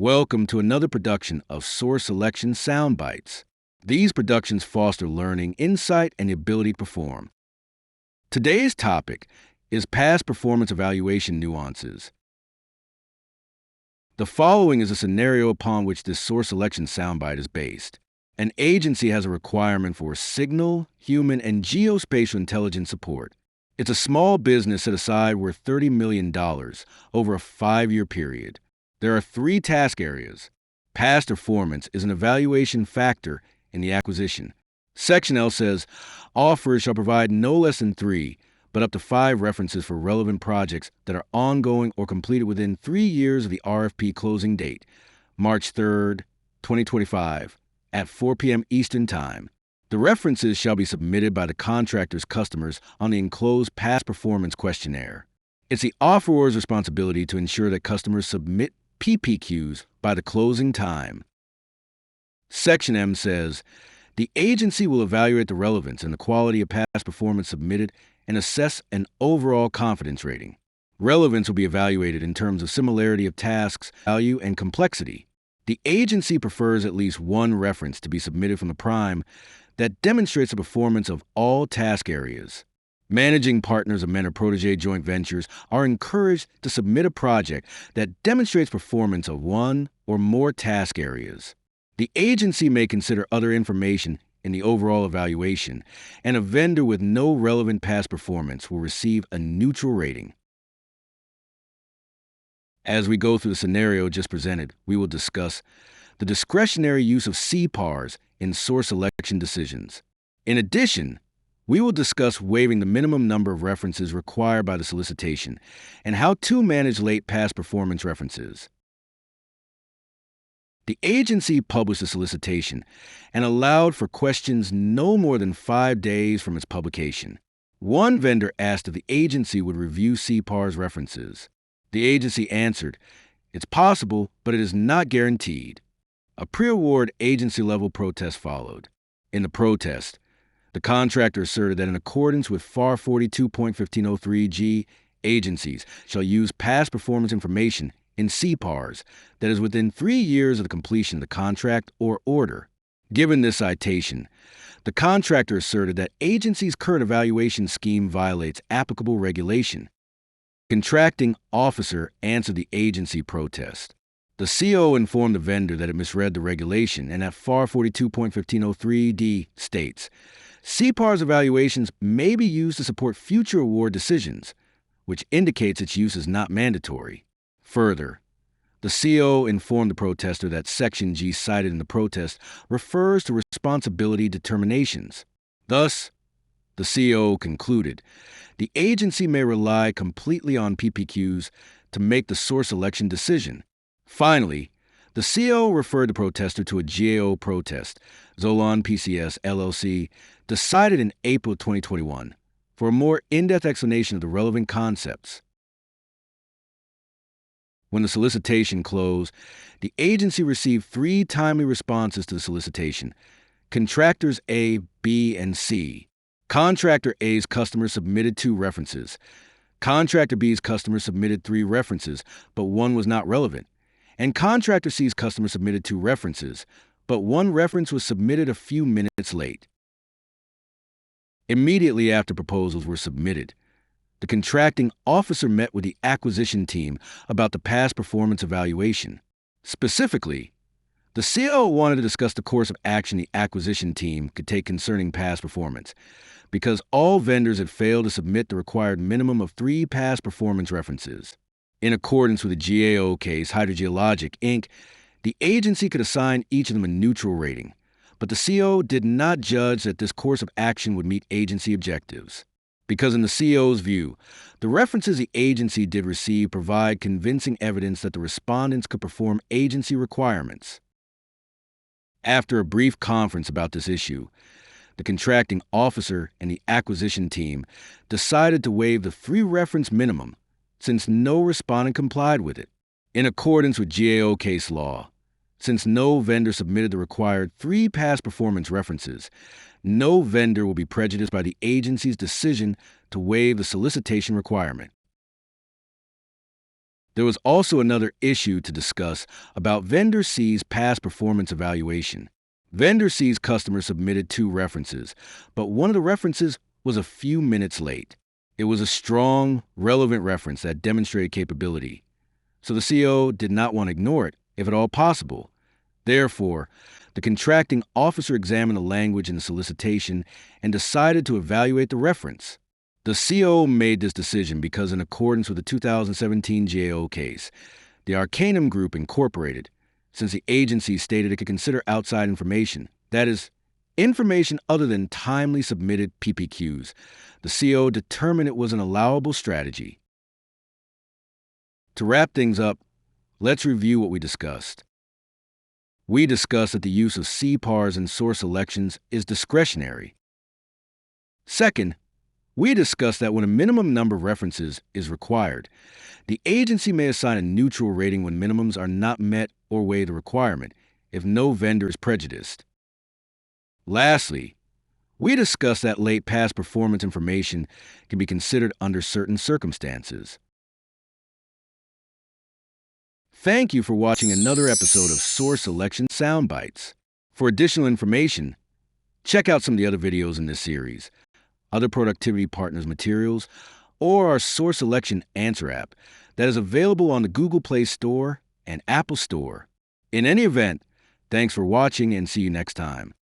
Welcome to another production of Source Selection Soundbites. These productions foster learning, insight, and the ability to perform. Today's topic is past performance evaluation nuances. The following is a scenario upon which this source selection soundbite is based. An agency has a requirement for signal, human, and geospatial intelligence support. It's a small business set aside worth $30 million over a 5-year period. There are 3 task areas. Past performance is an evaluation factor in the acquisition. Section L says, offers shall provide no less than 3, but up to 5 references for relevant projects that are ongoing or completed within 3 years of the RFP closing date, March 3, 2025, at 4 p.m. Eastern Time. The references shall be submitted by the contractor's customers on the enclosed past performance questionnaire. It's the offeror's responsibility to ensure that customers submit PPQs by the closing time. Section M says, the agency will evaluate the relevance and the quality of past performance submitted and assess an overall confidence rating. Relevance will be evaluated in terms of similarity of tasks, value, and complexity. The agency prefers at least one reference to be submitted from the prime that demonstrates the performance of all task areas. Managing partners of mentor-protege joint ventures are encouraged to submit a project that demonstrates performance of one or more task areas. The agency may consider other information in the overall evaluation, and a vendor with no relevant past performance will receive a neutral rating. As we go through the scenario just presented, we will discuss the discretionary use of CPARS in source selection decisions. In addition, we will discuss waiving the minimum number of references required by the solicitation and how to manage late past performance references. The agency published a solicitation and allowed for questions no more than 5 days from its publication. One vendor asked if the agency would review CPARS references. The agency answered, "It's possible, but it is not guaranteed." A pre-award agency-level protest followed. In the protest, the contractor asserted that in accordance with FAR 42.1503G, agencies shall use past performance information in CPARS that is within 3 years of the completion of the contract or order. Given this citation, the contractor asserted that agency's current evaluation scheme violates applicable regulation. The contracting officer answered the agency protest. The CO informed the vendor that it misread the regulation and that FAR 42.1503D states, CPARS evaluations may be used to support future award decisions, which indicates its use is not mandatory. Further, the CO informed the protester that Section G cited in the protest refers to responsibility determinations. Thus, the CO concluded, the agency may rely completely on PPQs to make the source selection decision. Finally, the CO referred the protester to a GAO protest, Zolan PCS LLC, decided in April 2021, for a more in-depth explanation of the relevant concepts. When the solicitation closed, the agency received 3 timely responses to the solicitation. Contractors A, B, and C. Contractor A's customer submitted 2 references. Contractor B's customer submitted 3 references, but 1 was not relevant. And Contractor C's customer submitted 2 references, but 1 reference was submitted a few minutes late. Immediately after proposals were submitted, the contracting officer met with the acquisition team about the past performance evaluation. Specifically, the CO wanted to discuss the course of action the acquisition team could take concerning past performance, because all vendors had failed to submit the required minimum of 3 past performance references. In accordance with the GAO case Hydrogeologic, Inc., the agency could assign each of them a neutral rating, but the CO did not judge that this course of action would meet agency objectives. Because in the CO's view, the references the agency did receive provide convincing evidence that the respondents could perform agency requirements. After a brief conference about this issue, the contracting officer and the acquisition team decided to waive the 3-reference minimum since no respondent complied with it. In accordance with GAO case law, since no vendor submitted the required 3 past performance references, no vendor will be prejudiced by the agency's decision to waive the solicitation requirement. There was also another issue to discuss about Vendor C's past performance evaluation. Vendor C's customer submitted 2 references, but one of the references was a few minutes late. It was a strong, relevant reference that demonstrated capability, so the CO did not want to ignore it, if at all possible. Therefore, the contracting officer examined the language in the solicitation and decided to evaluate the reference. The CO made this decision because, in accordance with the 2017 GAO case, the Arcanum Group Incorporated, since the agency stated it could consider outside information, that is, information other than timely submitted PPQs, the CO determined it was an allowable strategy. To wrap things up, let's review what we discussed. We discussed that the use of CPARS in source selections is discretionary. Second, we discussed that when a minimum number of references is required, the agency may assign a neutral rating when minimums are not met or waive the requirement if no vendor is prejudiced. Lastly, we discussed that late past performance information can be considered under certain circumstances. Thank you for watching another episode of Source Selection Soundbites. For additional information, check out some of the other videos in this series, other Productivity Partners materials, or our Source Selection Answer app that is available on the Google Play Store and Apple Store. In any event, thanks for watching and see you next time.